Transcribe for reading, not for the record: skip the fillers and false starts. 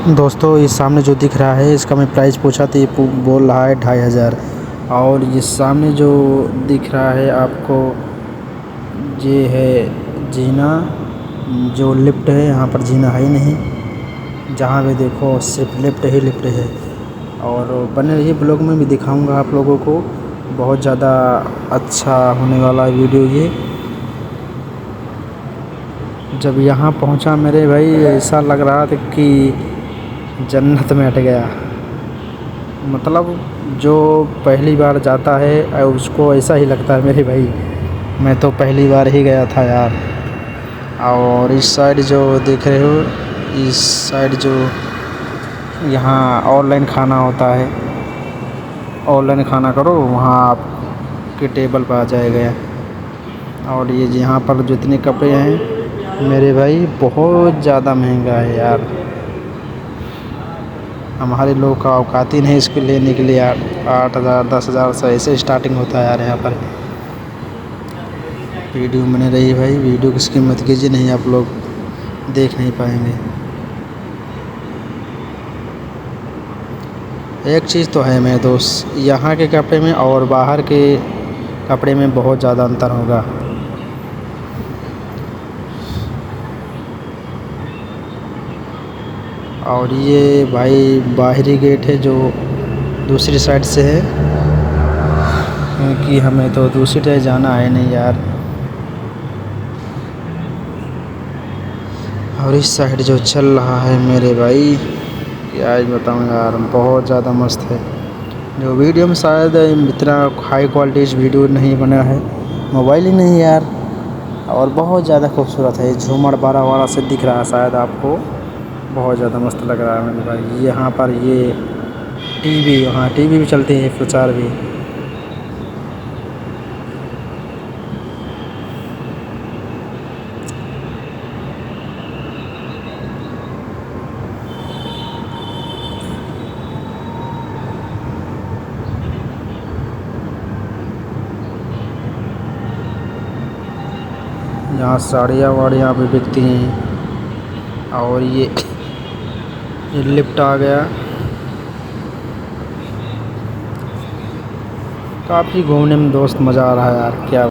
दोस्तों ये सामने जो दिख रहा है इसका मैं प्राइस पूछा तो ये बोल रहा है 2500। और ये सामने जो दिख रहा है आपको ये है जीना, जो लिफ्ट है। यहाँ पर जीना है ही नहीं, जहाँ भी देखो सिर्फ लिफ्ट ही लिफ्ट है। और बने रहिए ब्लॉग में भी दिखाऊंगा आप लोगों को, बहुत ज़्यादा अच्छा होने वाला वीडियो ये। जब यहाँ पहुँचा मेरे भाई, ऐसा लग रहा था कि जन्नत में हट गया। मतलब जो पहली बार जाता है उसको ऐसा ही लगता है मेरे भाई। मैं तो पहली बार ही गया था यार। और इस साइड जो देख रहे हो, इस साइड जो यहाँ ऑनलाइन खाना होता है, ऑनलाइन खाना करो वहाँ आपके टेबल पर आ जाएगा। और ये यहाँ पर जितने कपड़े हैं मेरे भाई, बहुत ज़्यादा महंगा है यार। हमारे लोग का औकात ही नहीं इसको लेने के लिए यार। 8000 10,000 से ऐसे स्टार्टिंग होता है यार यहाँ पर। वीडियो बने रही भाई, वीडियो की कीमत कीजिए, नहीं आप लोग देख नहीं पाएंगे। एक चीज़ तो है मेरे दोस्त, यहाँ के कपड़े में और बाहर के कपड़े में बहुत ज़्यादा अंतर होगा। और ये भाई बाहरी गेट है जो दूसरी साइड से है, क्योंकि हमें तो दूसरी साइड जाना है नहीं यार। और इस साइड जो चल रहा है मेरे भाई, क्या ही बताऊँ यार, बहुत ज़्यादा मस्त है। जो वीडियो में शायद इतना हाई क्वालिटी वीडियो नहीं बना है, मोबाइल ही नहीं यार। और बहुत ज़्यादा खूबसूरत है, झूमर बारा वारा से दिख रहा है शायद आपको, बहुत ज़्यादा मस्त लग रहा है मेरे भाई। यहाँ पर ये टीवी, हाँ टीवी भी चलती है, प्रचार भी। यहाँ साड़ियाँ वाड़ियाँ भी बिकती हैं। और ये लिफ्ट आ गया। काफ़ी घूमने में दोस्त मज़ा आ रहा है यार, क्या